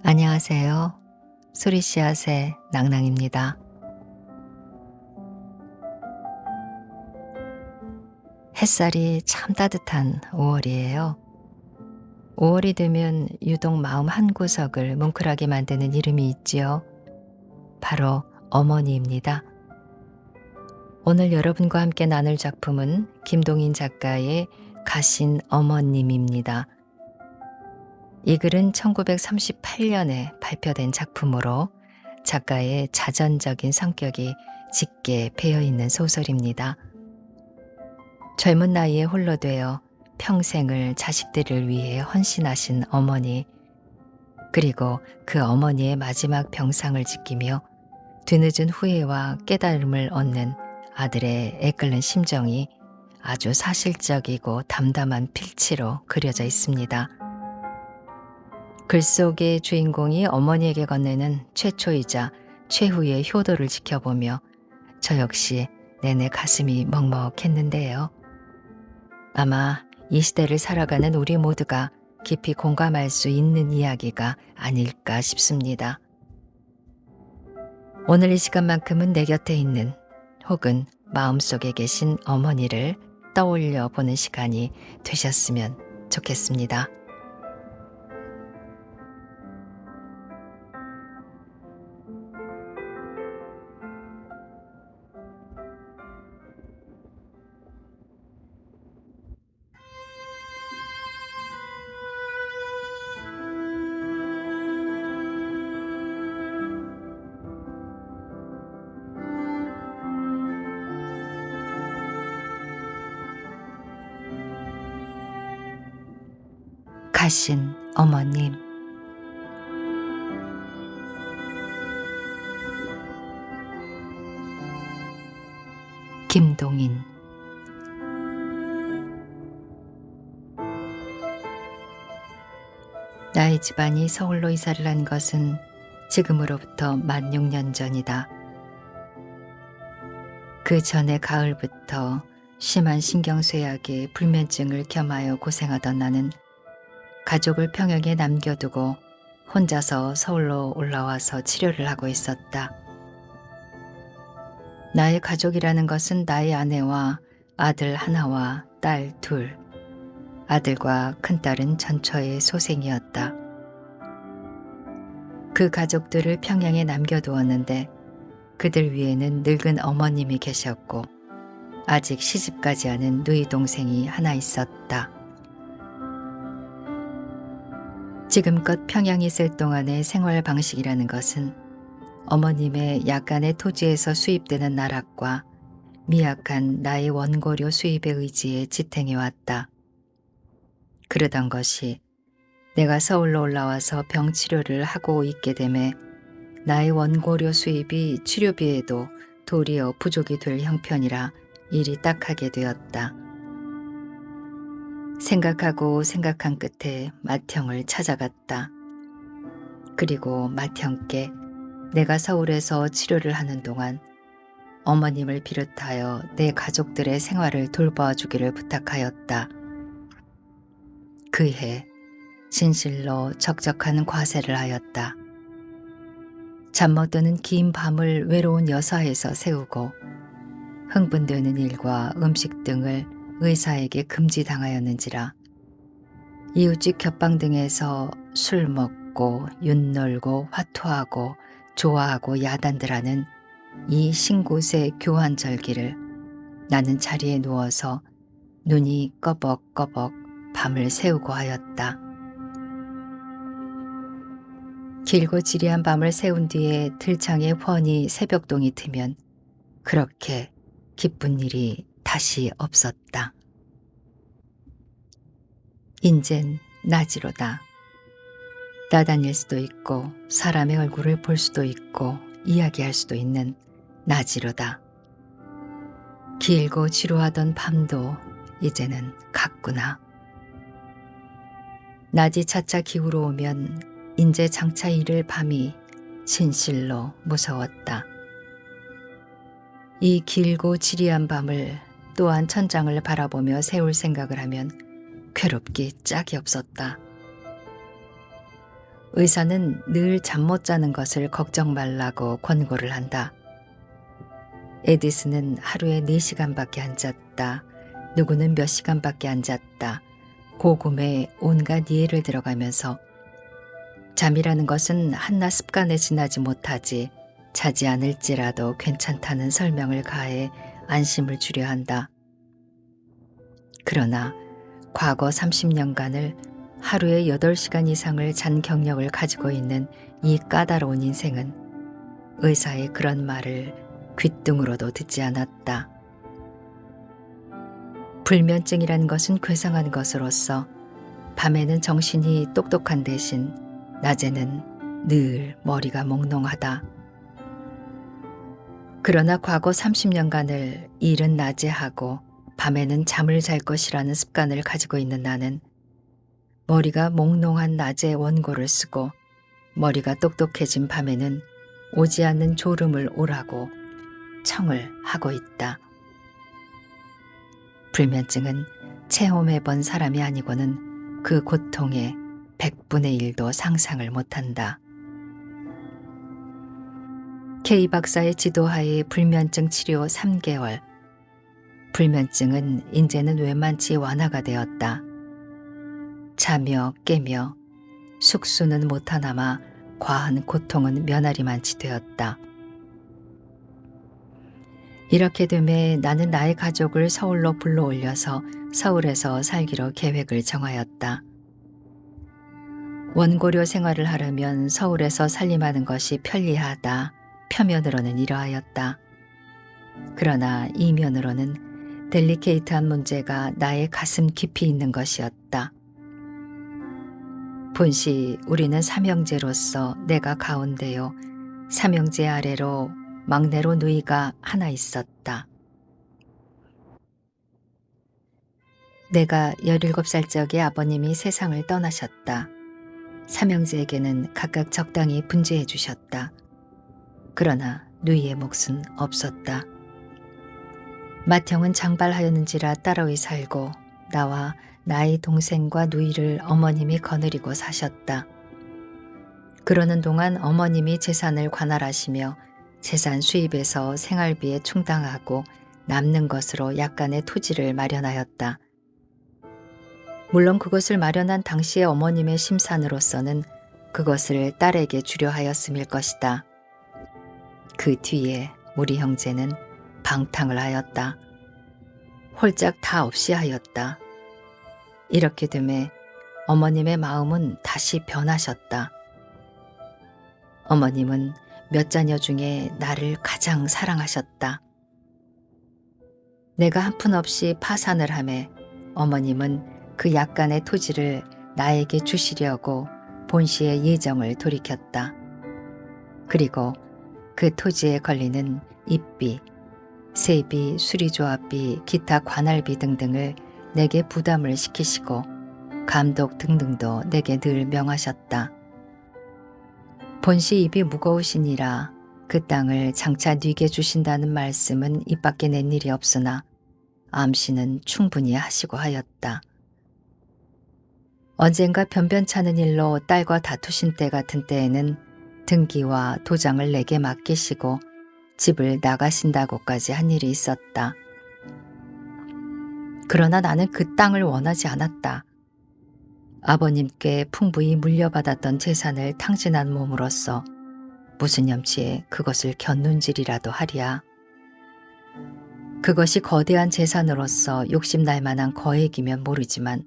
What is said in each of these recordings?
안녕하세요. 소리씨앗의 낭낭입니다. 햇살이 참 따뜻한 5월이에요. 5월이 되면 유독 마음 한구석을 뭉클하게 만드는 이름이 있지요. 바로 어머니입니다. 오늘 여러분과 함께 나눌 작품은 김동인 작가의 가신 어머님입니다. 이 글은 1938년에 발표된 작품으로 작가의 자전적인 성격이 짙게 배어있는 소설입니다. 젊은 나이에 홀로 되어 평생을 자식들을 위해 헌신하신 어머니, 그리고 그 어머니의 마지막 병상을 지키며 뒤늦은 후회와 깨달음을 얻는 아들의 애끓는 심정이 아주 사실적이고 담담한 필치로 그려져 있습니다. 글 속의 주인공이 어머니에게 건네는 최초이자 최후의 효도를 지켜보며 저 역시 내내 가슴이 먹먹했는데요. 아마 이 시대를 살아가는 우리 모두가 깊이 공감할 수 있는 이야기가 아닐까 싶습니다. 오늘 이 시간만큼은 내 곁에 있는 혹은 마음속에 계신 어머니를 떠올려 보는 시간이 되셨으면 좋겠습니다. 가신 어머님. 김동인. 나의 집안이 서울로 이사를 한 것은 지금으로부터 만 6년 전이다. 그 전에 가을부터 심한 신경쇠약에 불면증을 겸하여 고생하던 나는 가족을 평양에 남겨두고 혼자서 서울로 올라와서 치료를 하고 있었다. 나의 가족이라는 것은 나의 아내와 아들 하나와 딸 둘, 아들과 큰딸은 전처의 소생이었다. 그 가족들을 평양에 남겨두었는데 그들 위에는 늙은 어머님이 계셨고 아직 시집가지 않은 누이 동생이 하나 있었다. 지금껏 평양에 있을 동안의 생활 방식이라는 것은 어머님의 약간의 토지에서 수입되는 나락과 미약한 나의 원고료 수입의 의지에 지탱해왔다. 그러던 것이 내가 서울로 올라와서 병치료를 하고 있게 되매 나의 원고료 수입이 치료비에도 도리어 부족이 될 형편이라 일이 딱하게 되었다. 생각하고 생각한 끝에 맏형을 찾아갔다. 그리고 맏형께 내가 서울에서 치료를 하는 동안 어머님을 비롯하여 내 가족들의 생활을 돌봐주기를 부탁하였다. 그해 진실로 적적한 과세를 하였다. 잠 못 드는 긴 밤을 외로운 여사에서 새우고 흥분되는 일과 음식 등을 의사에게 금지당하였는지라 이웃집 겹방 등에서 술 먹고 윤놀고 화투하고 좋아하고 야단들하는 이 신곳의 교환절기를 나는 자리에 누워서 눈이 꺼벅꺼벅 밤을 새우고 하였다. 길고 지리한 밤을 새운 뒤에 들창에 훤히 새벽동이 트면 그렇게 기쁜 일이 다시 없었다. 인젠 낮이로다. 나다닐 수도 있고 사람의 얼굴을 볼 수도 있고 이야기할 수도 있는 낮이로다. 길고 지루하던 밤도 이제는 갔구나. 낮이 차차 기울어 오면 인제 장차 이를 밤이 진실로 무서웠다. 이 길고 지리한 밤을 또한 천장을 바라보며 세울 생각을 하면 괴롭기 짝이 없었다. 의사는 늘 잠 못 자는 것을 걱정 말라고 권고를 한다. 에디슨은 하루에 4시간밖에 안 잤다. 누구는 몇 시간밖에 안 잤다. 고금에 온갖 예를 들어가면서 잠이라는 것은 한낱 습관에 지나지 못하지 자지 않을지라도 괜찮다는 설명을 가해 안심을 주려 한다. 그러나 과거 30년간을 하루에 8시간 이상을 잔 경력을 가지고 있는 이 까다로운 인생은 의사의 그런 말을 귓등으로도 듣지 않았다. 불면증이란 것은 괴상한 것으로서 밤에는 정신이 똑똑한 대신 낮에는 늘 머리가 몽롱하다. 그러나 과거 30년간을 일은 낮에 하고 밤에는 잠을 잘 것이라는 습관을 가지고 있는 나는 머리가 몽롱한 낮에 원고를 쓰고 머리가 똑똑해진 밤에는 오지 않는 졸음을 오라고 청을 하고 있다. 불면증은 체험해본 사람이 아니고는 그 고통의 100분의 1도 상상을 못한다. K 박사의 지도하에 불면증 치료 3개월. 불면증은 이제는 외만치 완화가 되었다. 자며 깨며 숙수는 못하나마 과한 고통은 면하리만치 되었다. 이렇게 되매 나는 나의 가족을 서울로 불러올려서 서울에서 살기로 계획을 정하였다. 원고료 생활을 하려면 서울에서 살림하는 것이 편리하다. 표면으로는 이러하였다. 그러나 이면으로는 델리케이트한 문제가 나의 가슴 깊이 있는 것이었다. 본시 우리는 삼형제로서 내가 가운데요. 삼형제 아래로 막내로 누이가 하나 있었다. 내가 17살 적에 아버님이 세상을 떠나셨다. 삼형제에게는 각각 적당히 분주해 주셨다. 그러나 누이의 몫은 없었다. 맏형은 장발하였는지라 따로이 살고 나와 나의 동생과 누이를 어머님이 거느리고 사셨다. 그러는 동안 어머님이 재산을 관할하시며 재산 수입에서 생활비에 충당하고 남는 것으로 약간의 토지를 마련하였다. 물론 그것을 마련한 당시의 어머님의 심산으로서는 그것을 딸에게 주려 하였음일 것이다. 그 뒤에 우리 형제는 방탕을 하였다. 홀짝 다 없이 하였다. 이렇게 되매 어머님의 마음은 다시 변하셨다. 어머님은 몇 자녀 중에 나를 가장 사랑하셨다. 내가 한푼없이 파산을 하매 어머님은 그 약간의 토지를 나에게 주시려고 본시의 예정을 돌이켰다. 그리고 그 토지에 걸리는 입비, 세비, 수리조합비, 기타 관할비 등등을 내게 부담을 시키시고 감독 등등도 내게 늘 명하셨다. 본시 입이 무거우시니라 그 땅을 장차 네게 주신다는 말씀은 입 밖에 낸 일이 없으나 암시는 충분히 하시고 하였다. 언젠가 변변찮은 일로 딸과 다투신 때 같은 때에는 등기와 도장을 내게 맡기시고 집을 나가신다고까지 한 일이 있었다. 그러나 나는 그 땅을 원하지 않았다. 아버님께 풍부히 물려받았던 재산을 탕진한 몸으로써 무슨 염치에 그것을 견눈질이라도 하랴. 그것이 거대한 재산으로서 욕심날 만한 거액이면 모르지만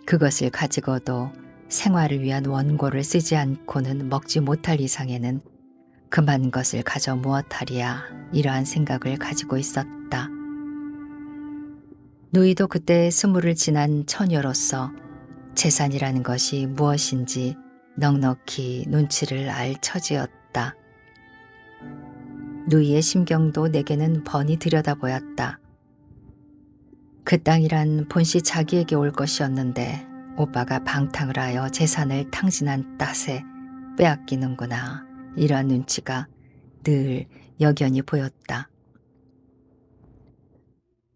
그것을 가지고도 생활을 위한 원고를 쓰지 않고는 먹지 못할 이상에는 그만 것을 가져 무엇하리야 이러한 생각을 가지고 있었다. 누이도 그때 20을 지난 처녀로서 재산이라는 것이 무엇인지 넉넉히 눈치를 알 처지였다. 누이의 심경도 내게는 뻔히 들여다보였다. 그 땅이란 본시 자기에게 올 것이었는데 오빠가 방탕을 하여 재산을 탕진한 탓에 빼앗기는구나. 이러한 눈치가 늘 여견히 보였다.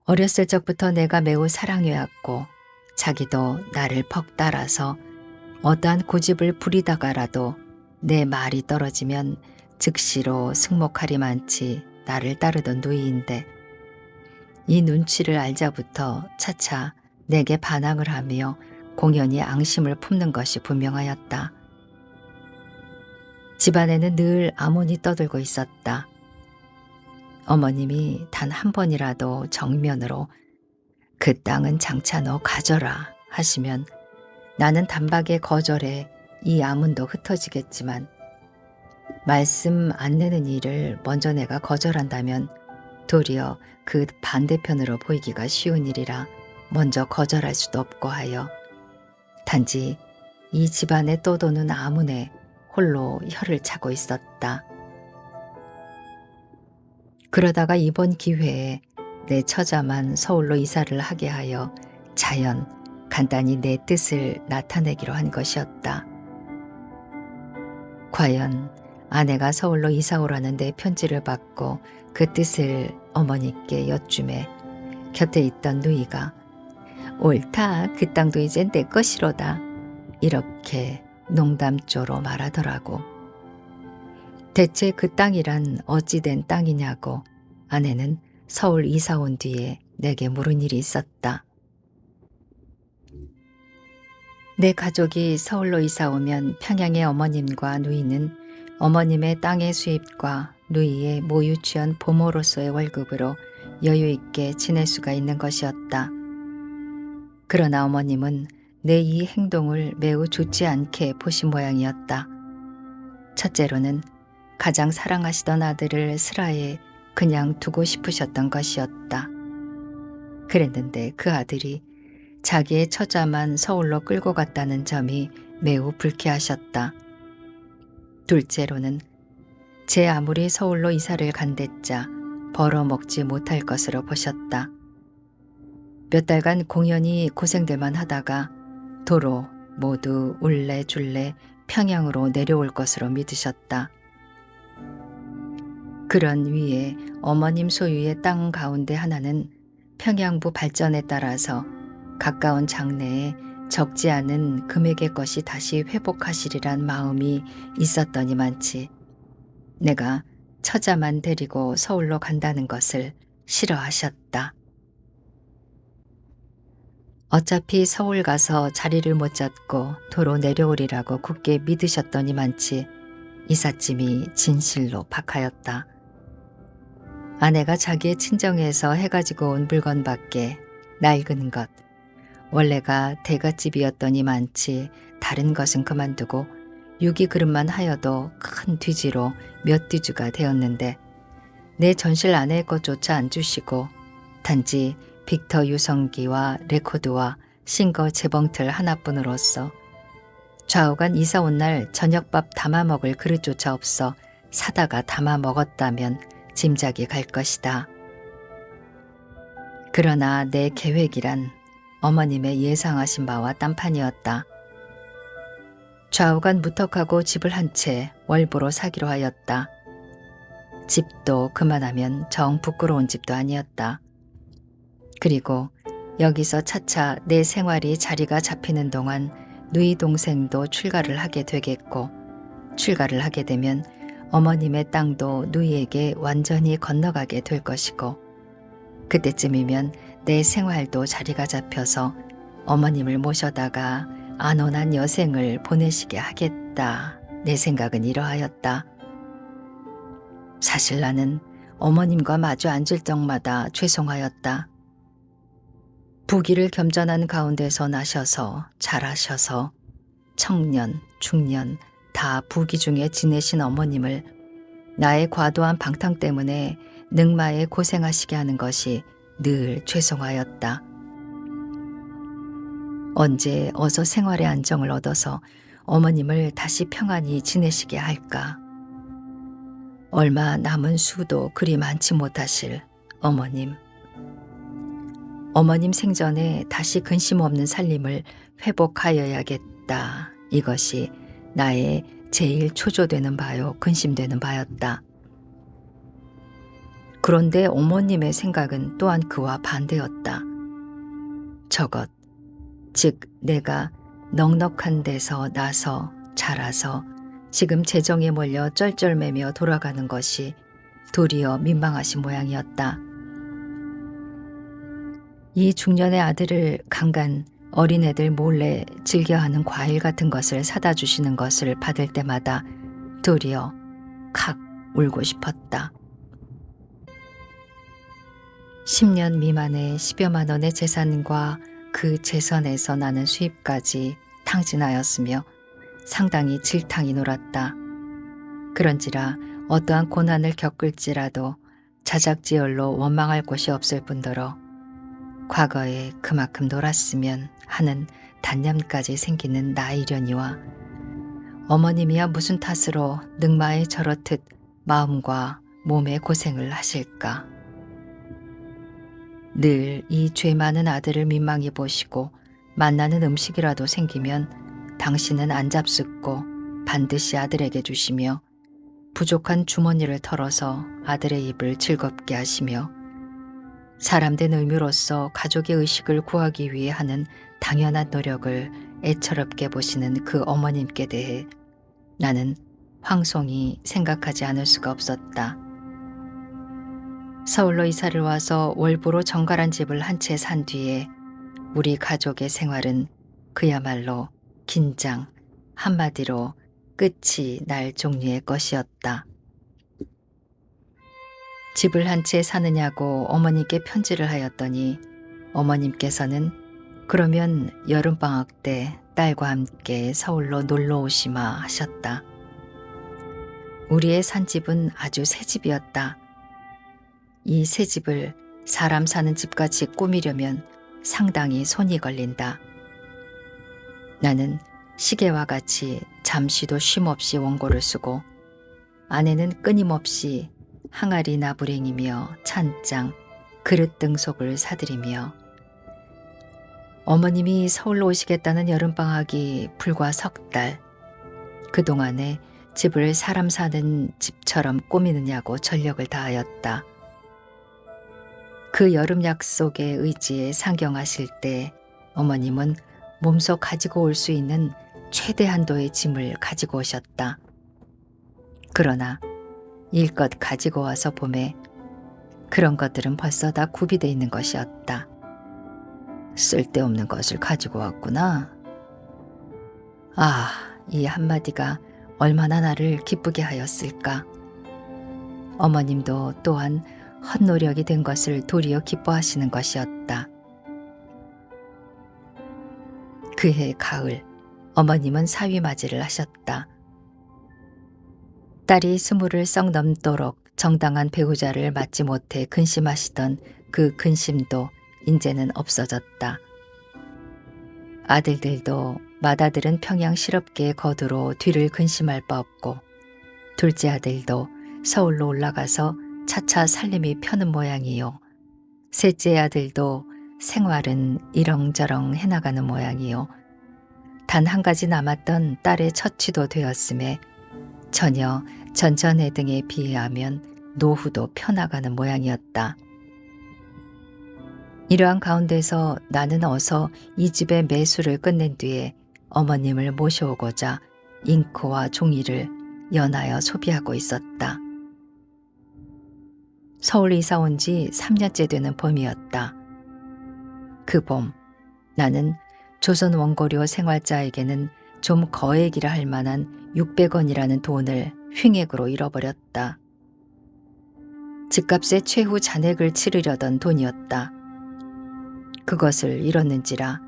어렸을 적부터 내가 매우 사랑해왔고 자기도 나를 퍽 따라서 어떠한 고집을 부리다가라도 내 말이 떨어지면 즉시로 승모칼이 나를 따르던 누이인데 이 눈치를 알자부터 차차 내게 반항을 하며 공연히 앙심을 품는 것이 분명하였다. 집안에는 늘 암혼이 떠들고 있었다. 어머님이 단 한 번이라도 정면으로 그 땅은 장차 너 가져라 하시면 나는 단박에 거절해 이 암운도 흩어지겠지만 말씀 안 내는 일을 먼저 내가 거절한다면 도리어 그 반대편으로 보이기가 쉬운 일이라 먼저 거절할 수도 없고 하여 단지 이 집안에 떠도는 암운에 홀로 혀를 차고 있었다. 그러다가 이번 기회에 내 처자만 서울로 이사를 하게 하여 자연 간단히 내 뜻을 나타내기로 한 것이었다. 과연 아내가 서울로 이사 오라는 내 편지를 받고 그 뜻을 어머니께 여쭈매 곁에 있던 누이가 옳다, 그 땅도 이젠 내 것이로다 이렇게 농담조로 말하더라고. 대체 그 땅이란 어찌된 땅이냐고 아내는 서울 이사 온 뒤에 내게 물은 일이 있었다. 내 가족이 서울로 이사 오면 평양의 어머님과 누이는 어머님의 땅의 수입과 누이의 모유취한 보모로서의 월급으로 여유 있게 지낼 수가 있는 것이었다. 그러나 어머님은 내 이 행동을 매우 좋지 않게 보신 모양이었다. 첫째로는 가장 사랑하시던 아들을 슬하에 그냥 두고 싶으셨던 것이었다. 그랬는데 그 아들이 자기의 처자만 서울로 끌고 갔다는 점이 매우 불쾌하셨다. 둘째로는 제 아무리 서울로 이사를 간댔자 벌어먹지 못할 것으로 보셨다. 몇 달간 공연히 고생들만 하다가 도로 모두 울레줄레 평양으로 내려올 것으로 믿으셨다. 그런 위에 어머님 소유의 땅 가운데 하나는 평양부 발전에 따라서 가까운 장래에 적지 않은 금액의 것이 다시 회복하시리란 마음이 있었더니만치 내가 처자만 데리고 서울로 간다는 것을 싫어하셨다. 어차피 서울 가서 자리를 못 잡고 도로 내려오리라고 굳게 믿으셨더니만치 이삿짐이 진실로 박하였다. 아내가 자기의 친정에서 해가지고 온 물건밖에 낡은 것, 원래가 대갓집이었더니만치 다른 것은 그만두고 유기 그릇만 하여도 큰 뒤지로 몇 뒤주가 되었는데 내 전실 아내의 것조차 안 주시고 단지 빅터 유성기와 레코드와 싱거 재봉틀 하나뿐으로서 좌우간 이사 온 날 저녁밥 담아 먹을 그릇조차 없어 사다가 담아 먹었다면 짐작이 갈 것이다. 그러나 내 계획이란 어머님의 예상하신 바와 딴판이었다. 좌우간 무턱하고 집을 한 채 월부로 사기로 하였다. 집도 그만하면 정 부끄러운 집도 아니었다. 그리고 여기서 차차 내 생활이 자리가 잡히는 동안 누이 동생도 출가를 하게 되겠고 출가를 하게 되면 어머님의 땅도 누이에게 완전히 건너가게 될 것이고 그때쯤이면 내 생활도 자리가 잡혀서 어머님을 모셔다가 안온한 여생을 보내시게 하겠다. 내 생각은 이러하였다. 사실 나는 어머님과 마주 앉을 적마다 죄송하였다. 부귀를 겸전한 가운데서 나셔서 잘하셔서 청년, 중년 다 부귀 중에 지내신 어머님을 나의 과도한 방탕 때문에 늙마에 고생하시게 하는 것이 늘 죄송하였다. 언제 어서 생활의 안정을 얻어서 어머님을 다시 평안히 지내시게 할까. 얼마 남은 수도 그리 많지 못하실 어머님. 어머님 생전에 다시 근심 없는 살림을 회복하여야겠다. 이것이 나의 제일 초조되는 바요 근심되는 바였다. 그런데 어머님의 생각은 또한 그와 반대였다. 저것, 즉 내가 넉넉한 데서 나서 자라서 지금 재정에 몰려 쩔쩔매며 돌아가는 것이 도리어 민망하신 모양이었다. 이 중년의 아들을 강간 어린애들 몰래 즐겨하는 과일 같은 것을 사다 주시는 것을 받을 때마다 도리어 칵 울고 싶었다. 10년 미만의 10여만 원의 재산과 그 재산에서 나는 수입까지 탕진하였으며 상당히 질탕이 놀았다. 그런지라 어떠한 고난을 겪을지라도 자작지열로 원망할 곳이 없을 뿐더러 과거에 그만큼 놀았으면 하는 단념까지 생기는 나이려니와 어머님이야 무슨 탓으로 늑마에 저렇듯 마음과 몸에 고생을 하실까. 늘 이 죄 많은 아들을 민망히 보시고 만나는 음식이라도 생기면 당신은 안 잡숫고 반드시 아들에게 주시며 부족한 주머니를 털어서 아들의 입을 즐겁게 하시며 사람된 의무로서 가족의 의식을 구하기 위해 하는 당연한 노력을 애처롭게 보시는 그 어머님께 대해 나는 황송히 생각하지 않을 수가 없었다. 서울로 이사를 와서 월부로 정갈한 집을 한 채 산 뒤에 우리 가족의 생활은 그야말로 긴장, 한마디로 끝이 날 종류의 것이었다. 집을 한 채 사느냐고 어머니께 편지를 하였더니 어머님께서는 그러면 여름방학 때 딸과 함께 서울로 놀러 오시마 하셨다. 우리의 산 집은 아주 새 집이었다. 이 새 집을 사람 사는 집같이 꾸미려면 상당히 손이 걸린다. 나는 시계와 같이 잠시도 쉼없이 원고를 쓰고 아내는 끊임없이 항아리 나부랭이며 찬장, 그릇 등속을 사들이며 어머님이 서울로 오시겠다는 여름방학이 불과 석 달, 그동안에 집을 사람 사는 집처럼 꾸미느냐고 전력을 다하였다. 그 여름 약속의 의지에 상경하실 때 어머님은 몸소 가지고 올 수 있는 최대 한도의 짐을 가지고 오셨다. 그러나 일껏 가지고 와서 봄에 그런 것들은 벌써 다 구비돼 있는 것이었다. 쓸데없는 것을 가지고 왔구나. 아, 이 한마디가 얼마나 나를 기쁘게 하였을까. 어머님도 또한 헛노력이 된 것을 도리어 기뻐하시는 것이었다. 그해 가을 어머님은 사위맞이를 하셨다. 딸이 20을 썩 넘도록 정당한 배우자를 맞지 못해 근심하시던 그 근심도 이제는 없어졌다. 아들들도 맏아들은 평양 실업계의 거두로 뒤를 근심할 바 없고 둘째 아들도 서울로 올라가서 차차 살림이 펴는 모양이요. 셋째 아들도 생활은 이렁저렁 해나가는 모양이요. 단 한 가지 남았던 딸의 처치도 되었음에 전혀 전전해 등에 비하면 노후도 펴나가는 모양이었다. 이러한 가운데서 나는 어서 이 집의 매수를 끝낸 뒤에 어머님을 모셔오고자 잉크와 종이를 연하여 소비하고 있었다. 서울 이사 온 지 3년째 되는 봄이었다. 그 봄 나는 조선 원고료 생활자에게는 좀 거액이라 할 만한 600원이라는 돈을 횡액으로 잃어버렸다. 집값의 최후 잔액을 치르려던 돈이었다. 그것을 잃었는지라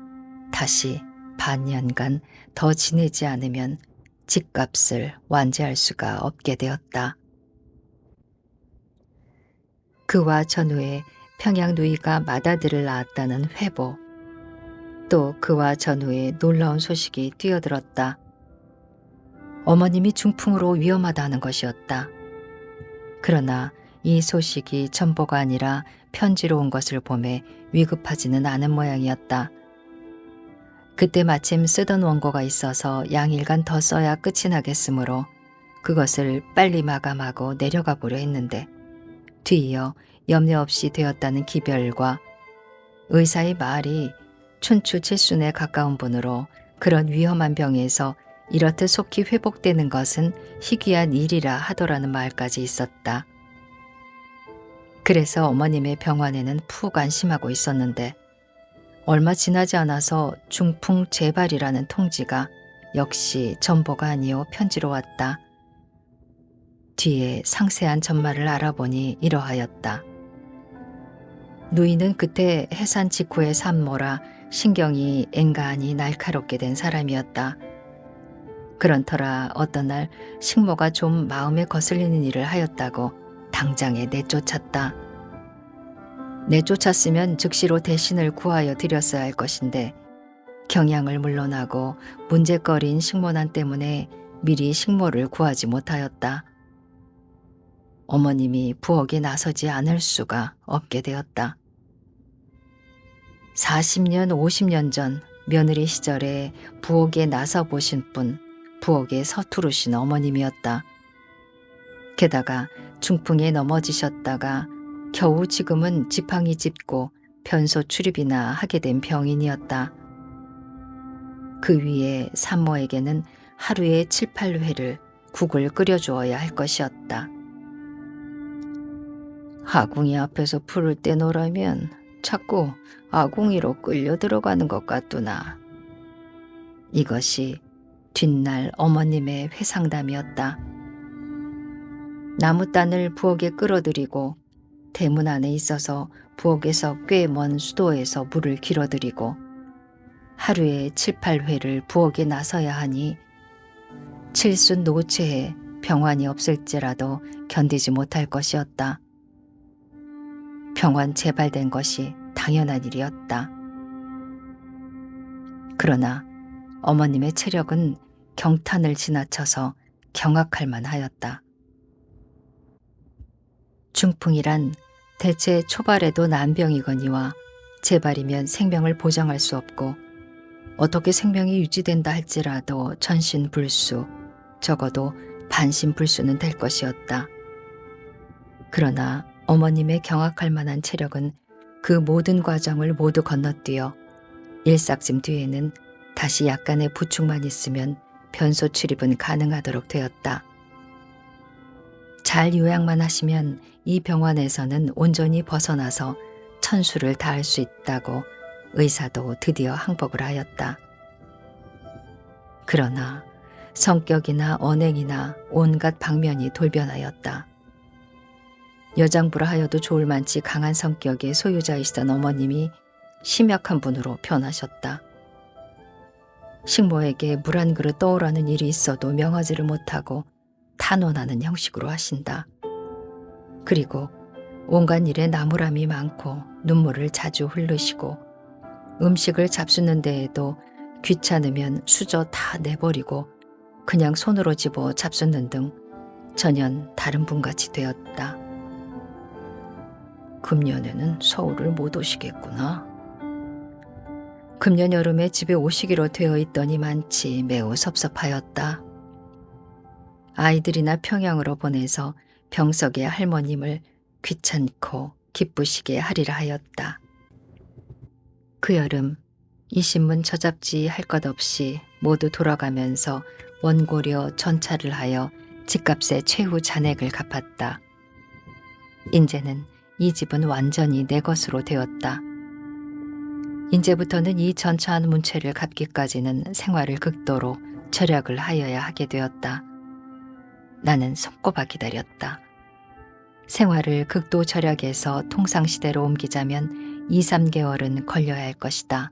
다시 반년간 더 지내지 않으면 집값을 완제할 수가 없게 되었다. 그와 전후에 평양 누이가 맏아들을 낳았다는 회보, 또 그와 전후에 놀라운 소식이 뛰어들었다. 어머님이 중풍으로 위험하다는 것이었다. 그러나 이 소식이 전보가 아니라 편지로 온 것을 보매 위급하지는 않은 모양이었다. 그때 마침 쓰던 원고가 있어서 양일간 더 써야 끝이 나겠으므로 그것을 빨리 마감하고 내려가 보려 했는데 뒤이어 염려 없이 되었다는 기별과 의사의 말이 춘추 칠순에 가까운 분으로 그런 위험한 병에서 이렇듯 속히 회복되는 것은 희귀한 일이라 하더라는 말까지 있었다. 그래서 어머님의 병환에는 푹 안심하고 있었는데 얼마 지나지 않아서 중풍 재발이라는 통지가 역시 전보가 아니오 편지로 왔다. 뒤에 상세한 전말을 알아보니 이러하였다. 누이는 그때 해산 직후의 산모라 신경이 앵간히 날카롭게 된 사람이었다. 그런 터라 어떤 날 식모가 좀 마음에 거슬리는 일을 하였다고 당장에 내쫓았다. 내쫓았으면 즉시로 대신을 구하여 드렸어야 할 것인데 경양을 물러나고 문제거리인 식모난 때문에 미리 식모를 구하지 못하였다. 어머님이 부엌에 나서지 않을 수가 없게 되었다. 40년, 50년 전 며느리 시절에 부엌에 나서 보신 분, 부엌에 서투르신 어머님이었다. 게다가 중풍에 넘어지셨다가 겨우 지금은 지팡이 짚고 변소 출입이나 하게 된 병인이었다. 그 위에 산모에게는 하루에 7, 8회를 국을 끓여주어야 할 것이었다. 아궁이 앞에서 풀을 떼놓으라면 자꾸 아궁이로 끌려 들어가는 것 같구나. 이것이 뒷날 어머님의 회상담이었다. 나무단을 부엌에 끌어들이고 대문 안에 있어서 부엌에서 꽤 먼 수도에서 물을 길어들이고 하루에 7, 8회를 부엌에 나서야 하니 칠순 노체에 병환이 없을지라도 견디지 못할 것이었다. 병환 재발된 것이 당연한 일이었다. 그러나 어머님의 체력은 경탄을 지나쳐서 경악할 만하였다. 중풍이란 대체 초발에도 난병이거니와 재발이면 생명을 보장할 수 없고 어떻게 생명이 유지된다 할지라도 전신불수, 적어도 반신불수는 될 것이었다. 그러나 어머님의 경악할 만한 체력은 그 모든 과정을 모두 건너뛰어 일삭짐 뒤에는 다시 약간의 부축만 있으면 변소 출입은 가능하도록 되었다. 잘 요양만 하시면 이 병원에서는 온전히 벗어나서 천수를 다할 수 있다고 의사도 드디어 항복을 하였다. 그러나 성격이나 언행이나 온갖 방면이 돌변하였다. 여장부라 하여도 좋을 만치 강한 성격의 소유자이시던 어머님이 심약한 분으로 변하셨다. 식모에게 물 한 그릇 떠오라는 일이 있어도 명하지를 못하고 탄원하는 형식으로 하신다. 그리고 온갖 일에 나무람이 많고 눈물을 자주 흘리시고 음식을 잡수는 데에도 귀찮으면 수저 다 내버리고 그냥 손으로 집어 잡수는 등 전혀 다른 분같이 되었다. 금년에는 서울을 못 오시겠구나. 금년 여름에 집에 오시기로 되어 있더니만치 매우 섭섭하였다. 아이들이나 평양으로 보내서 병석의 할머님을 귀찮고 기쁘시게 하리라 하였다. 그 여름 이 신문 저 잡지 할 것 없이 모두 돌아가면서 원고료 전차를 하여 집값의 최후 잔액을 갚았다. 인제는 이 집은 완전히 내 것으로 되었다. 인제부터는 이 전차한 문채를 갚기까지는 생활을 극도로 절약을 하여야 하게 되었다. 나는 손꼽아 기다렸다. 생활을 극도 절약해서 통상시대로 옮기자면 2, 3개월은 걸려야 할 것이다.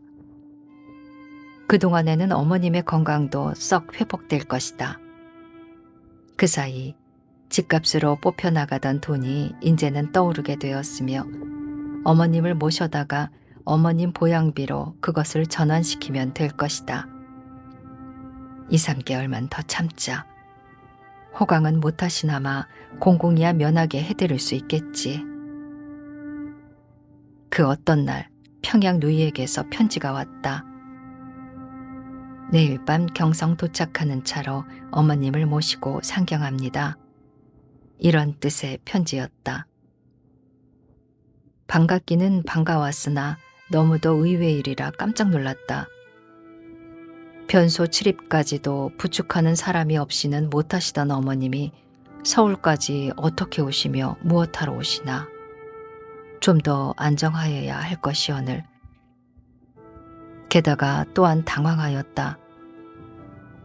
그동안에는 어머님의 건강도 썩 회복될 것이다. 그 사이 집값으로 뽑혀나가던 돈이 이제는 떠오르게 되었으며 어머님을 모셔다가 어머님 보양비로 그것을 전환시키면 될 것이다. 2, 3개월만 더 참자. 호강은 못하시나마 공공이야 면하게 해드릴 수 있겠지. 그 어떤 날 평양 누이에게서 편지가 왔다. 내일 밤 경성 도착하는 차로 어머님을 모시고 상경합니다. 이런 뜻의 편지였다. 반갑기는 반가웠으나 너무도 의외일이라 깜짝 놀랐다. 변소 출입까지도 부축하는 사람이 없이는 못하시던 어머님이 서울까지 어떻게 오시며 무엇하러 오시나. 좀 더 안정하여야 할 것이오늘. 게다가 또한 당황하였다.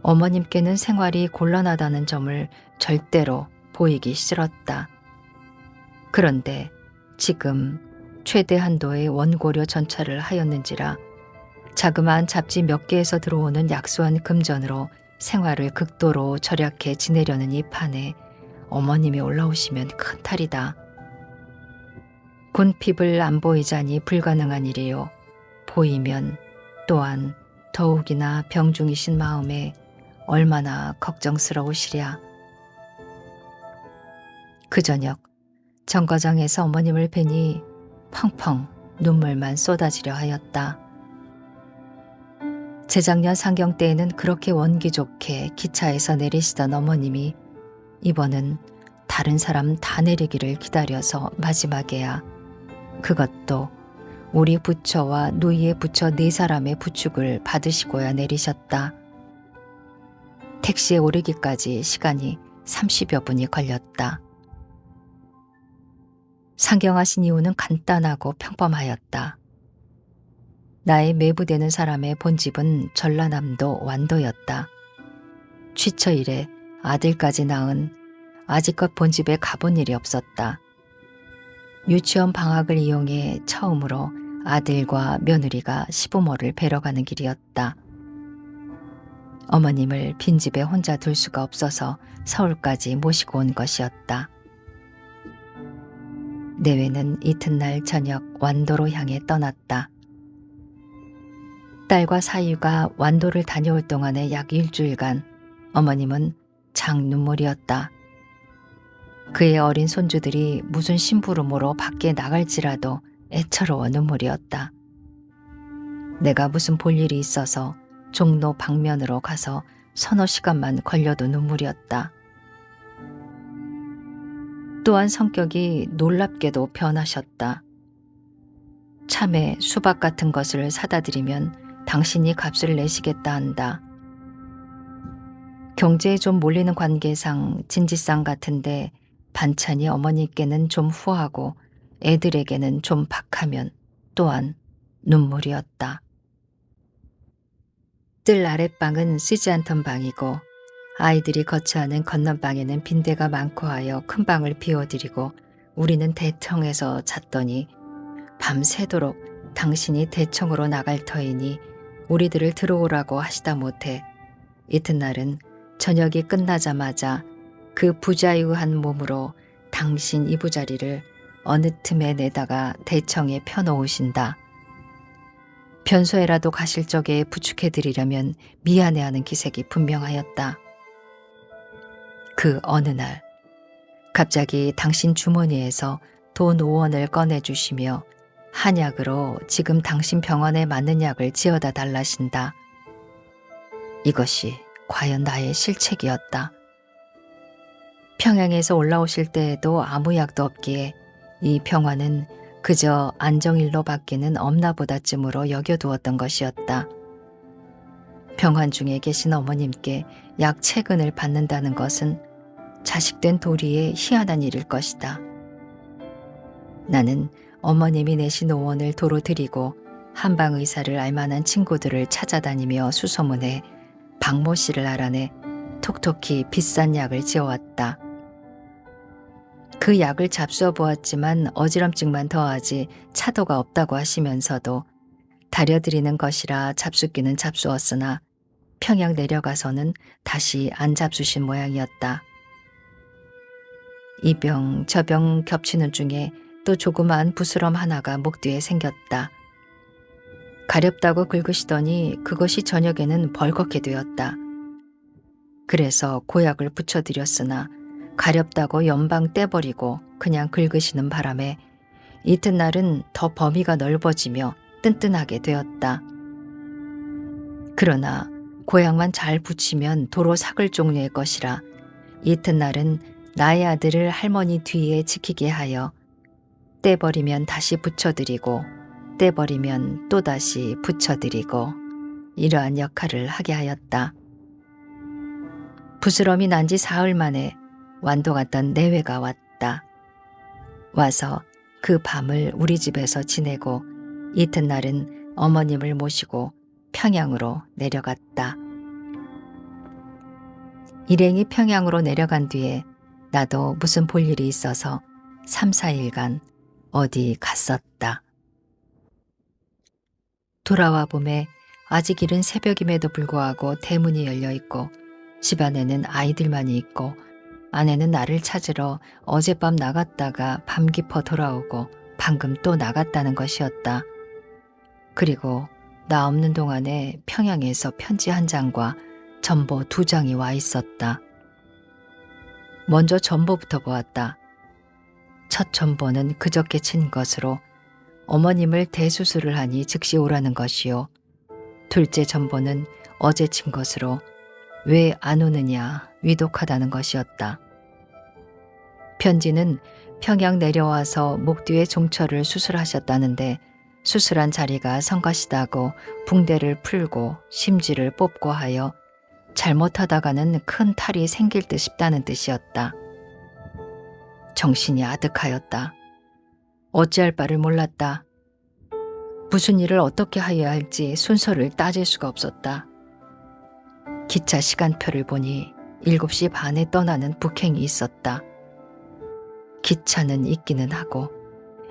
어머님께는 생활이 곤란하다는 점을 절대로 보이기 싫었다. 그런데 지금 최대 한도의 원고료 전차를 하였는지라 자그마한 잡지 몇 개에서 들어오는 약소한 금전으로 생활을 극도로 절약해 지내려는 이 판에 어머님이 올라오시면 큰 탈이다. 곤핍을 안 보이자니 불가능한 일이요. 보이면 또한 더욱이나 병중이신 마음에 얼마나 걱정스러우시랴. 그 저녁 정거장에서 어머님을 뵈니 펑펑 눈물만 쏟아지려 하였다. 재작년 상경 때에는 그렇게 원기 좋게 기차에서 내리시던 어머님이 이번은 다른 사람 다 내리기를 기다려서 마지막에야 그것도 우리 부처와 누이의 부처 4사람의 부축을 받으시고야 내리셨다. 택시에 오르기까지 시간이 30여 분이 걸렸다. 상경하신 이유는 간단하고 평범하였다. 나의 매부되는 사람의 본집은 전라남도 완도였다. 취처 이래 아들까지 낳은 아직껏 본집에 가본 일이 없었다. 유치원 방학을 이용해 처음으로 아들과 며느리가 시부모를 뵈러 가는 길이었다. 어머님을 빈집에 혼자 둘 수가 없어서 서울까지 모시고 온 것이었다. 내외는 이튿날 저녁 완도로 향해 떠났다. 딸과 사위가 완도를 다녀올 동안에 약 일주일간 어머님은 장눈물이었다. 그의 어린 손주들이 무슨 심부름으로 밖에 나갈지라도 애처로워 눈물이었다. 내가 무슨 볼 일이 있어서 종로 방면으로 가서 서너 시간만 걸려도 눈물이었다. 또한 성격이 놀랍게도 변하셨다. 참외, 수박 같은 것을 사다 드리면 당신이 값을 내시겠다 한다. 경제에 좀 몰리는 관계상 진지상 같은데 반찬이 어머니께는 좀 후하고 애들에게는 좀 박하면 또한 눈물이었다. 뜰 아랫방은 쓰지 않던 방이고 아이들이 거처하는 건넌방에는 빈대가 많고 하여 큰 방을 비워드리고 우리는 대청에서 잤더니 밤새도록 당신이 대청으로 나갈 터이니 우리들을 들어오라고 하시다 못해 이튿날은 저녁이 끝나자마자 그 부자유한 몸으로 당신 이부자리를 어느 틈에 내다가 대청에 펴놓으신다. 변소에라도 가실 적에 부축해드리려면 미안해하는 기색이 분명하였다. 그 어느 날 갑자기 당신 주머니에서 돈 5원을 꺼내주시며 한약으로 지금 당신 병원에 맞는 약을 지어다 달라신다. 이것이 과연 나의 실책이었다. 평양에서 올라오실 때에도 아무 약도 없기에 이 병원은 그저 안정일로 밖에는 없나 보다쯤으로 여겨두었던 것이었다. 병환 중에 계신 어머님께 약 채근을 받는다는 것은 자식된 도리의 희한한 일일 것이다. 나는 어머님이 내신 5원을 도로 드리고 한방의사를 알만한 친구들을 찾아다니며 수소문해 박모 씨를 알아내 톡톡히 비싼 약을 지어왔다. 그 약을 잡수어 보았지만 어지럼증만 더하지 차도가 없다고 하시면서도 다려드리는 것이라 잡숫기는 잡수었으나 평양 내려가서는 다시 안 잡수신 모양이었다. 이 병, 저 병 겹치는 중에 또 조그마한 부스럼 하나가 목 뒤에 생겼다. 가렵다고 긁으시더니 그것이 저녁에는 벌겋게 되었다. 그래서 고약을 붙여드렸으나 가렵다고 연방 떼버리고 그냥 긁으시는 바람에 이튿날은 더 범위가 넓어지며 뜬뜬하게 되었다. 그러나 고약만 잘 붙이면 도로 삭을 종류의 것이라 이튿날은 나의 아들을 할머니 뒤에 지키게 하여 떼버리면 다시 붙여드리고 떼버리면 또다시 붙여드리고 이러한 역할을 하게 하였다. 부스럼이 난 지 사흘 만에 완도 갔던 내외가 왔다. 와서 그 밤을 우리 집에서 지내고 이튿날은 어머님을 모시고 평양으로 내려갔다. 일행이 평양으로 내려간 뒤에 나도 무슨 볼 일이 있어서 3, 4일간 어디 갔었다. 돌아와 봄에 아직 이른 새벽임에도 불구하고 대문이 열려 있고 집안에는 아이들만이 있고 아내는 나를 찾으러 어젯밤 나갔다가 밤 깊어 돌아오고 방금 또 나갔다는 것이었다. 그리고 나 없는 동안에 평양에서 편지 한 장과 전보 2장이 와 있었다. 먼저 전보부터 보았다. 첫 전보는 그저께 친 것으로 어머님을 대수술을 하니 즉시 오라는 것이요. 둘째 전보는 어제 친 것으로 왜 안 오느냐 위독하다는 것이었다. 편지는 평양 내려와서 목 뒤에 종철을 수술하셨다는데 수술한 자리가 성가시다고 붕대를 풀고 심지를 뽑고 하여 잘못하다가는 큰 탈이 생길 듯 싶다는 뜻이었다. 정신이 아득하였다. 어찌할 바를 몰랐다. 무슨 일을 어떻게 하여야 할지 순서를 따질 수가 없었다. 기차 시간표를 보니 7시 반에 떠나는 북행이 있었다. 기차는 있기는 하고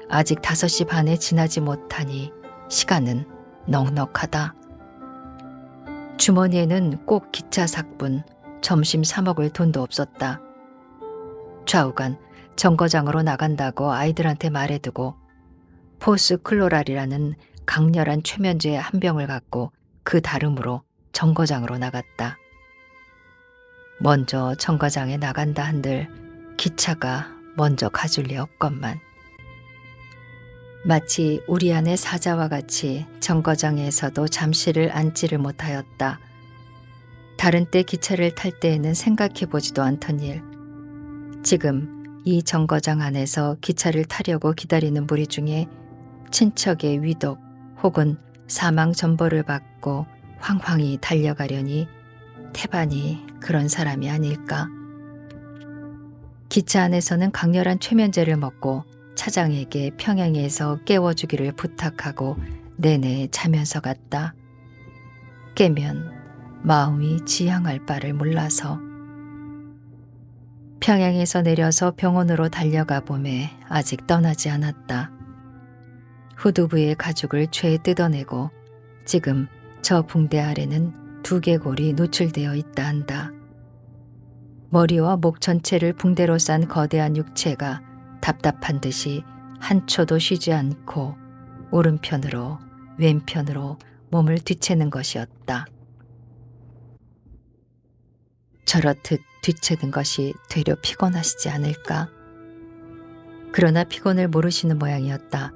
아직 5시 반에 지나지 못하니 시간은 넉넉하다. 주머니에는 꼭 기차 삭분, 점심 사 먹을 돈도 없었다. 좌우간 정거장으로 나간다고 아이들한테 말해두고 포스 클로랄이라는 강렬한 최면제 한 병을 갖고 그 다름으로 정거장으로 나갔다. 먼저 정거장에 나간다 한들 기차가 먼저 가줄 리 없건만. 마치 우리 아내 사자와 같이 정거장에서도 잠시를 앉지를 못하였다. 다른 때 기차를 탈 때에는 생각해보지도 않던 일. 지금 이 정거장 안에서 기차를 타려고 기다리는 무리 중에 친척의 위독 혹은 사망 전보를 받고 황황히 달려가려니 태반이 그런 사람이 아닐까. 기차 안에서는 강렬한 최면제를 먹고 차장에게 평양에서 깨워주기를 부탁하고 내내 자면서 갔다. 깨면 마음이 지향할 바를 몰라서. 평양에서 내려서 병원으로 달려가 보매 아직 떠나지 않았다. 후두부의 가죽을 죄에 뜯어내고 지금 저 붕대 아래는 두개골이 노출되어 있다 한다. 머리와 목 전체를 붕대로 싼 거대한 육체가 답답한 듯이 한 초도 쉬지 않고 오른편으로 왼편으로 몸을 뒤채는 것이었다. 저렇듯 뒤채는 것이 되려 피곤하시지 않을까? 그러나 피곤을 모르시는 모양이었다.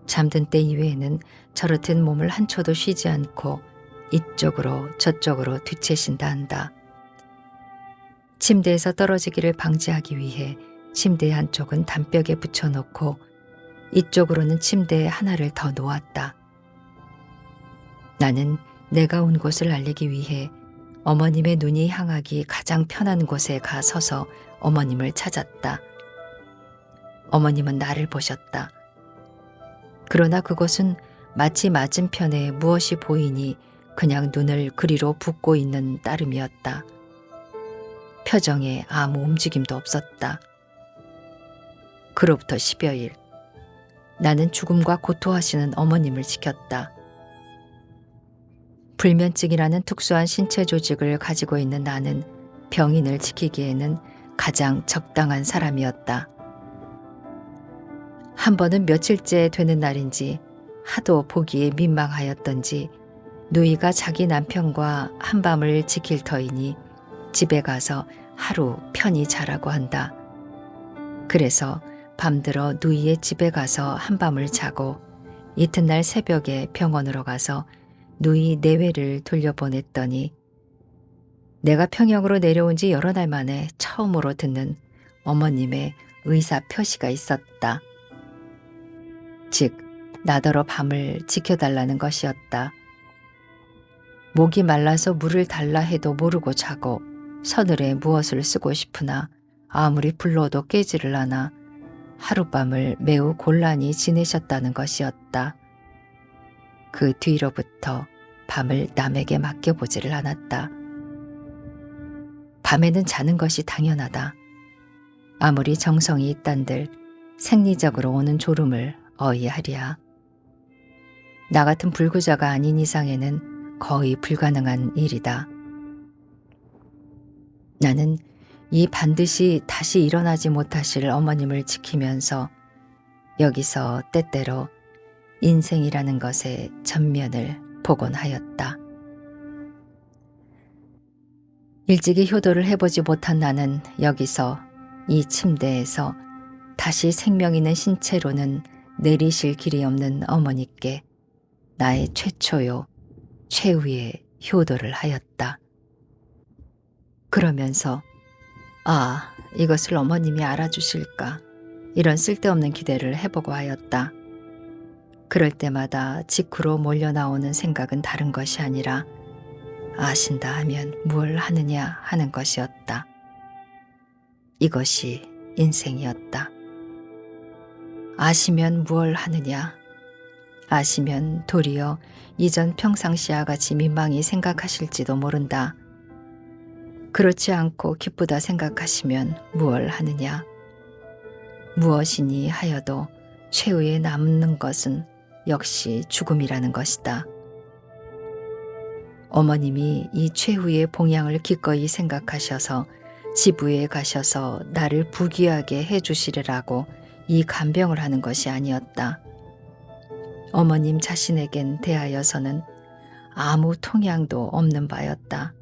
잠든 때 이외에는 저렇듯 몸을 한 초도 쉬지 않고 이쪽으로 저쪽으로 뒤채신다 한다. 침대에서 떨어지기를 방지하기 위해 침대 한쪽은 담벽에 붙여놓고 이쪽으로는 침대에 하나를 더 놓았다. 나는 내가 온 곳을 알리기 위해 어머님의 눈이 향하기 가장 편한 곳에 가 서서 어머님을 찾았다. 어머님은 나를 보셨다. 그러나 그곳은 마치 맞은편에 무엇이 보이니 그냥 눈을 그리로 붓고 있는 따름이었다. 표정에 아무 움직임도 없었다. 그로부터 10여일, 나는 죽음과 고토하시는 어머님을 지켰다. 불면증이라는 특수한 신체 조직을 가지고 있는 나는 병인을 지키기에는 가장 적당한 사람이었다. 한 번은 며칠째 되는 날인지 하도 보기에 민망하였던지 누이가 자기 남편과 한밤을 지킬 터이니 집에 가서 하루 편히 자라고 한다. 그래서 밤들어 누이의 집에 가서 한밤을 자고 이튿날 새벽에 병원으로 가서 누이 내외를 돌려보냈더니 내가 평양으로 내려온 지 여러 날 만에 처음으로 듣는 어머님의 의사 표시가 있었다. 즉 나더러 밤을 지켜달라는 것이었다. 목이 말라서 물을 달라 해도 모르고 자고 서늘에 무엇을 쓰고 싶으나 아무리 불러도 깨지를 않아 하룻밤을 매우 곤란히 지내셨다는 것이었다. 그 뒤로부터 밤을 남에게 맡겨보지를 않았다. 밤에는 자는 것이 당연하다. 아무리 정성이 있단들 생리적으로 오는 졸음을 어이하랴. 나 같은 불구자가 아닌 이상에는 거의 불가능한 일이다. 나는 이 반드시 다시 일어나지 못하실 어머님을 지키면서 여기서 때때로 인생이라는 것의 전면을 보곤 하였다. 일찍이 효도를 해보지 못한 나는 여기서 이 침대에서 다시 생명 있는 신체로는 내리실 길이 없는 어머니께 나의 최초요 최후의 효도를 하였다. 그러면서 이것을 어머님이 알아주실까 이런 쓸데없는 기대를 해보고 하였다. 그럴 때마다 직후로 몰려나오는 생각은 다른 것이 아니라 아신다 하면 뭘 하느냐 하는 것이었다. 이것이 인생이었다. 아시면 무얼 하느냐. 아시면 도리어 이전 평상시와 같이 민망히 생각하실지도 모른다. 그렇지 않고 기쁘다 생각하시면 무얼 하느냐. 무엇이니 하여도 최후에 남는 것은 역시 죽음이라는 것이다. 어머님이 이 최후의 봉양을 기꺼이 생각하셔서 지부에 가셔서 나를 부귀하게 해주시리라고 이 간병을 하는 것이 아니었다. 어머님 자신에겐 대하여서는 아무 통양도 없는 바였다.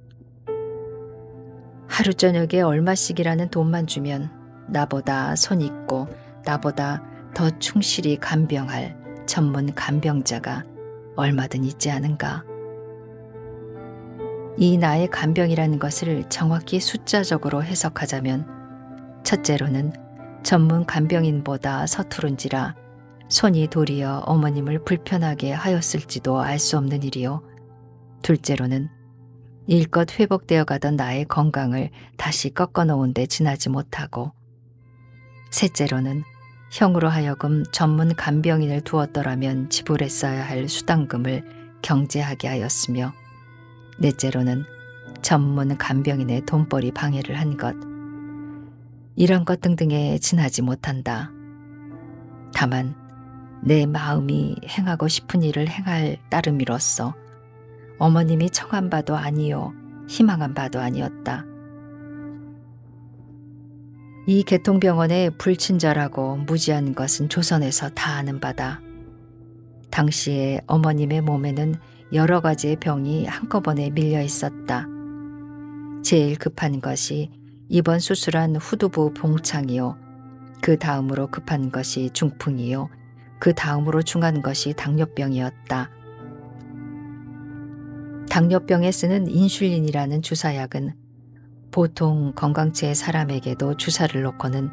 하루 저녁에 얼마씩이라는 돈만 주면 나보다 손있고 나보다 더 충실히 간병할 전문 간병자가 얼마든 있지 않은가. 이 나의 간병이라는 것을 정확히 숫자적으로 해석하자면 첫째로는 전문 간병인보다 서투른지라 손이 도리어 어머님을 불편하게 하였을지도 알 수 없는 일이요. 둘째로는 일껏 회복되어 가던 나의 건강을 다시 꺾어놓은 데 지나지 못하고, 셋째로는 형으로 하여금 전문 간병인을 두었더라면 지불했어야 할 수당금을 경제하게 하였으며, 넷째로는 전문 간병인의 돈벌이 방해를 한 것, 이런 것 등등에 지나지 못한다. 다만 내 마음이 행하고 싶은 일을 행할 따름이로써 어머님이 청한 바도 아니요 희망한 바도 아니었다. 이 개통병원의 불친절하고 무지한 것은 조선에서 다 아는 바다. 당시에 어머님의 몸에는 여러 가지의 병이 한꺼번에 밀려 있었다. 제일 급한 것이 이번 수술한 후두부 봉창이요. 그 다음으로 급한 것이 중풍이요. 그 다음으로 중한 것이 당뇨병이었다. 당뇨병에 쓰는 인슐린이라는 주사약은 보통 건강체의 사람에게도 주사를 놓고는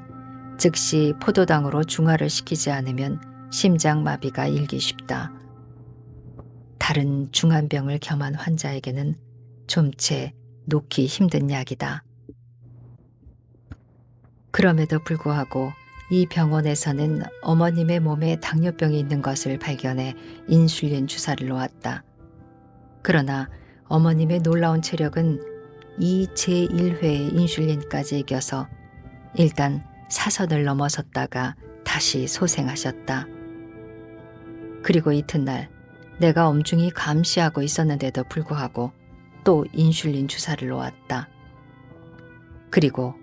즉시 포도당으로 중화를 시키지 않으면 심장마비가 일기 쉽다. 다른 중환병을 겸한 환자에게는 좀채 놓기 힘든 약이다. 그럼에도 불구하고 이 병원에서는 어머님의 몸에 당뇨병이 있는 것을 발견해 인슐린 주사를 놓았다. 그러나 어머님의 놀라운 체력은 이 제1회의 인슐린까지 이겨서 일단 사선을 넘어섰다가 다시 소생하셨다. 그리고 이튿날 내가 엄중히 감시하고 있었는데도 불구하고 또 인슐린 주사를 놓았다. 그리고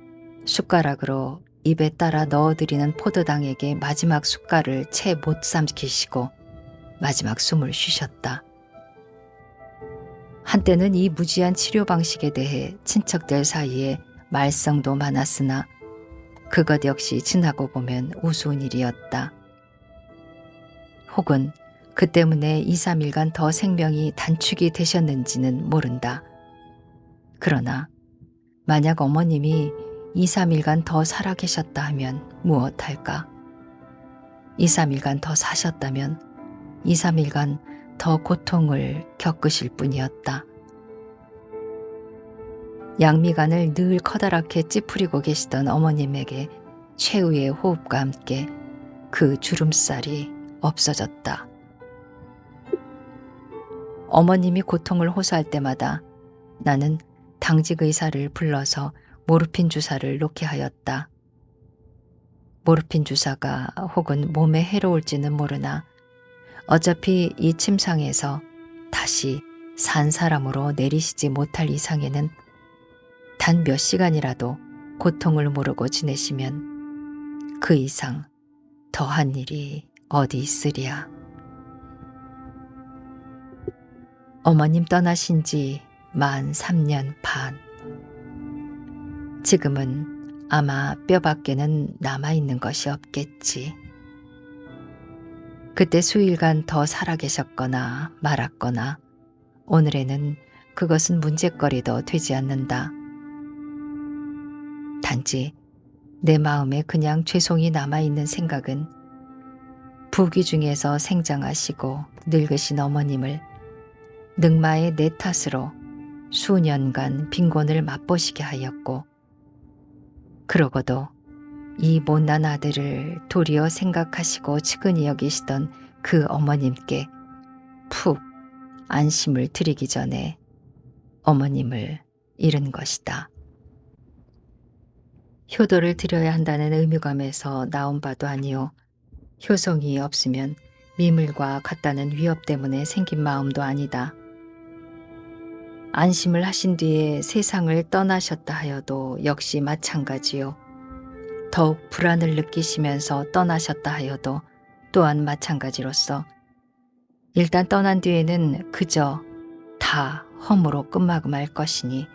숟가락으로 입에 따라 넣어드리는 포도당에게 마지막 숟갈을 채 못 삼키시고 마지막 숨을 쉬셨다. 한때는 이 무지한 치료 방식에 대해 친척들 사이에 말썽도 많았으나 그것 역시 지나고 보면 우스운 일이었다. 혹은 그 때문에 2, 3일간 더 생명이 단축이 되셨는지는 모른다. 그러나 만약 어머님이 2, 3일간 더 살아계셨다 하면 무엇할까? 2, 3일간 더 사셨다면 2, 3일간 더 고통을 겪으실 뿐이었다. 양미간을 늘 커다랗게 찌푸리고 계시던 어머님에게 최후의 호흡과 함께 그 주름살이 없어졌다. 어머님이 고통을 호소할 때마다 나는 당직 의사를 불러서 모르핀 주사를 놓게 하였다. 모르핀 주사가 혹은 몸에 해로울지는 모르나 어차피 이 침상에서 다시 산 사람으로 내리시지 못할 이상에는 단 몇 시간이라도 고통을 모르고 지내시면 그 이상 더한 일이 어디 있으랴. 어머님 떠나신 지 만 3년 반. 지금은 아마 뼈밖에는 남아있는 것이 없겠지. 그때 수일간 더 살아계셨거나 말았거나 오늘에는 그것은 문제거리도 되지 않는다. 단지 내 마음에 그냥 죄송이 남아있는 생각은 부귀 중에서 생장하시고 늙으신 어머님을 늑마의 내 탓으로 수년간 빈곤을 맛보시게 하였고, 그러고도 이 못난 아들을 도리어 생각하시고 측은히 여기시던 그 어머님께 푹 안심을 드리기 전에 어머님을 잃은 것이다. 효도를 드려야 한다는 의무감에서 나온 바도 아니요, 효성이 없으면 미물과 같다는 위협 때문에 생긴 마음도 아니다. 안심을 하신 뒤에 세상을 떠나셨다 하여도 역시 마찬가지요. 더욱 불안을 느끼시면서 떠나셨다 하여도 또한 마찬가지로서 일단 떠난 뒤에는 그저 다 허무로 끝마금할 것이니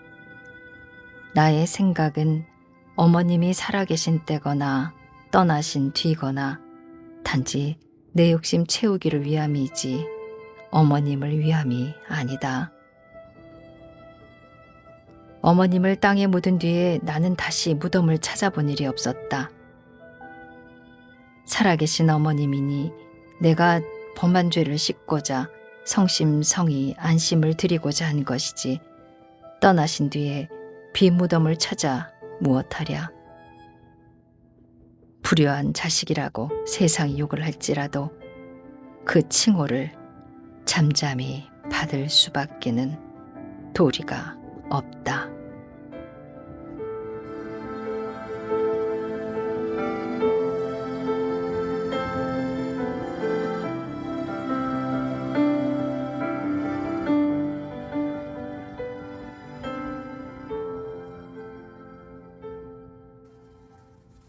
나의 생각은 어머님이 살아계신 때거나 떠나신 뒤거나 단지 내 욕심 채우기를 위함이지 어머님을 위함이 아니다. 어머님을 땅에 묻은 뒤에 나는 다시 무덤을 찾아본 일이 없었다. 살아계신 어머님이니 내가 범한 죄를 씻고자 성심성의 안심을 드리고자 한 것이지 떠나신 뒤에 비무덤을 찾아 무엇하랴. 불효한 자식이라고 세상이 욕을 할지라도 그 칭호를 잠잠히 받을 수밖에는 도리가 없다.